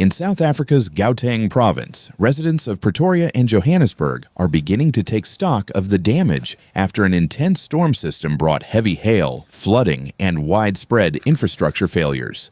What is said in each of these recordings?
In South Africa's Gauteng province, residents of Pretoria and Johannesburg are beginning to take stock of the damage after an intense storm system brought heavy hail, flooding, and widespread infrastructure failures.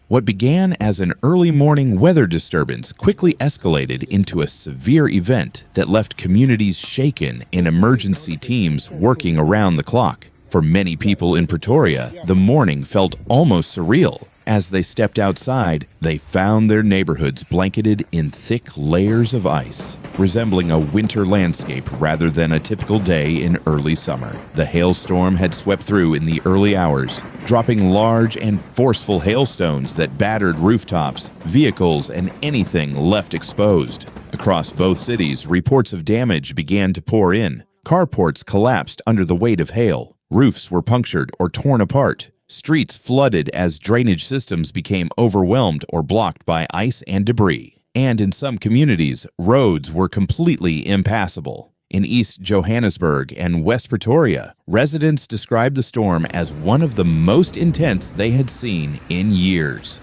What began as an early morning weather disturbance quickly escalated into a severe event that left communities shaken and emergency teams working around the clock. For many people in Pretoria, the morning felt almost surreal. As they stepped outside, they found their neighborhoods blanketed in thick layers of ice, resembling a winter landscape rather than a typical day in early summer. The hailstorm had swept through in the early hours, dropping large and forceful hailstones that battered rooftops, vehicles, and anything left exposed. Across both cities, reports of damage began to pour in. Carports collapsed under the weight of hail. Roofs were punctured or torn apart. Streets flooded as drainage systems became overwhelmed or blocked by ice and debris. And in some communities, roads were completely impassable. In East Johannesburg and West Pretoria, residents described the storm as one of the most intense they had seen in years.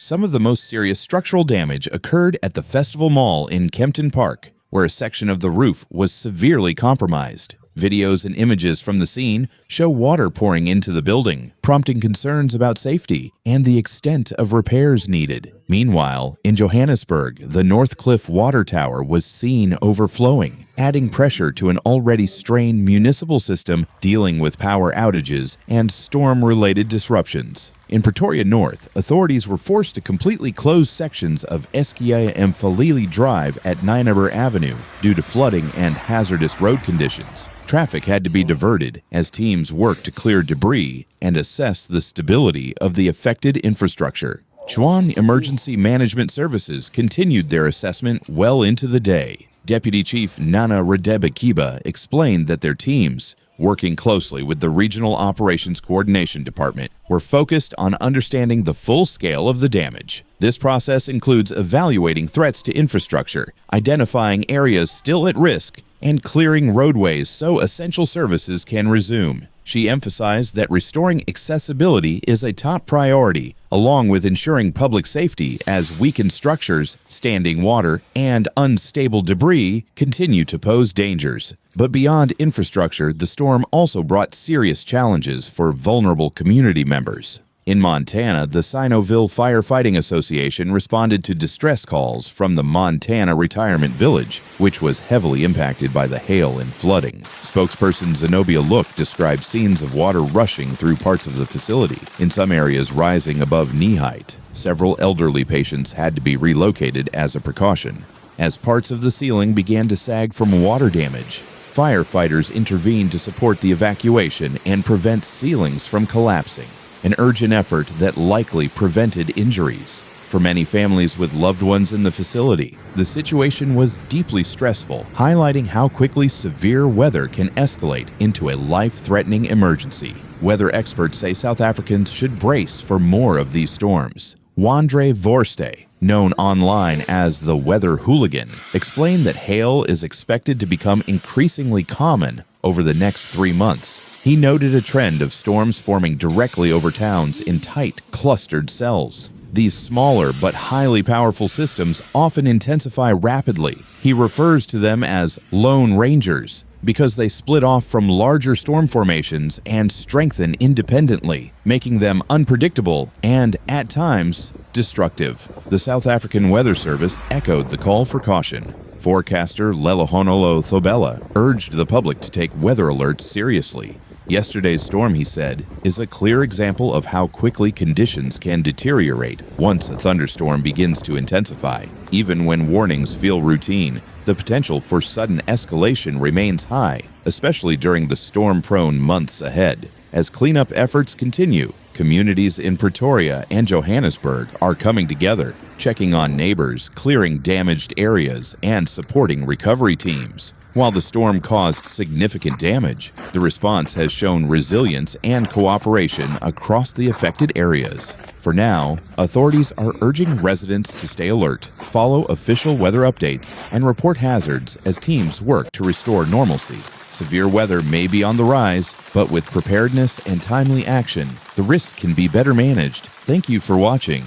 Some of the most serious structural damage occurred at the Festival Mall in Kempton Park, where a section of the roof was severely compromised. Videos and images from the scene show water pouring into the building, prompting concerns about safety and the extent of repairs needed. Meanwhile, in Johannesburg, the North Cliff Water Tower was seen overflowing, adding pressure to an already strained municipal system dealing with power outages and storm-related disruptions. In Pretoria North, authorities were forced to completely close sections of Eskia and Falili Drive at Nynaber Avenue due to flooding and hazardous road conditions. Traffic had to be diverted as teams worked to clear debris and assess the stability of the affected infrastructure. Tshwane Emergency Management Services continued their assessment well into the day. Deputy Chief Nana Radebe explained that their teams, working closely with the Regional Operations Coordination Department, were focused on understanding the full scale of the damage. This process includes evaluating threats to infrastructure, identifying areas still at risk, and clearing roadways so essential services can resume. She emphasized that restoring accessibility is a top priority, along with ensuring public safety as weakened structures, standing water, and unstable debris continue to pose dangers. But beyond infrastructure, the storm also brought serious challenges for vulnerable community members. In Montana, the Sinoville Firefighting Association responded to distress calls from the Montana Retirement Village, which was heavily impacted by the hail and flooding. Spokesperson Zenobia Look described scenes of water rushing through parts of the facility, in some areas rising above knee height. Several elderly patients had to be relocated as a precaution, as parts of the ceiling began to sag from water damage. Firefighters intervened to support the evacuation and prevent ceilings from collapsing, an urgent effort that likely prevented injuries. For many families with loved ones in the facility, the situation was deeply stressful, highlighting how quickly severe weather can escalate into a life-threatening emergency. Weather experts say South Africans should brace for more of these storms. Wandre Vorste, known online as the Weather Hooligan, explained that hail is expected to become increasingly common over the next 3 months. He noted a trend of storms forming directly over towns in tight, clustered cells. These smaller but highly powerful systems often intensify rapidly. He refers to them as lone rangers, because they split off from larger storm formations and strengthen independently, making them unpredictable and, at times, destructive. The South African Weather Service echoed the call for caution. Forecaster Lelehonolo Thobela urged the public to take weather alerts seriously. Yesterday's storm, he said, is a clear example of how quickly conditions can deteriorate once a thunderstorm begins to intensify. Even when warnings feel routine, the potential for sudden escalation remains high, especially during the storm-prone months ahead. As cleanup efforts continue, communities in Pretoria and Johannesburg are coming together, checking on neighbors, clearing damaged areas, and supporting recovery teams. While the storm caused significant damage, the response has shown resilience and cooperation across the affected areas. For now, authorities are urging residents to stay alert, follow official weather updates, and report hazards as teams work to restore normalcy. Severe weather may be on the rise, but with preparedness and timely action, the risks can be better managed. Thank you for watching.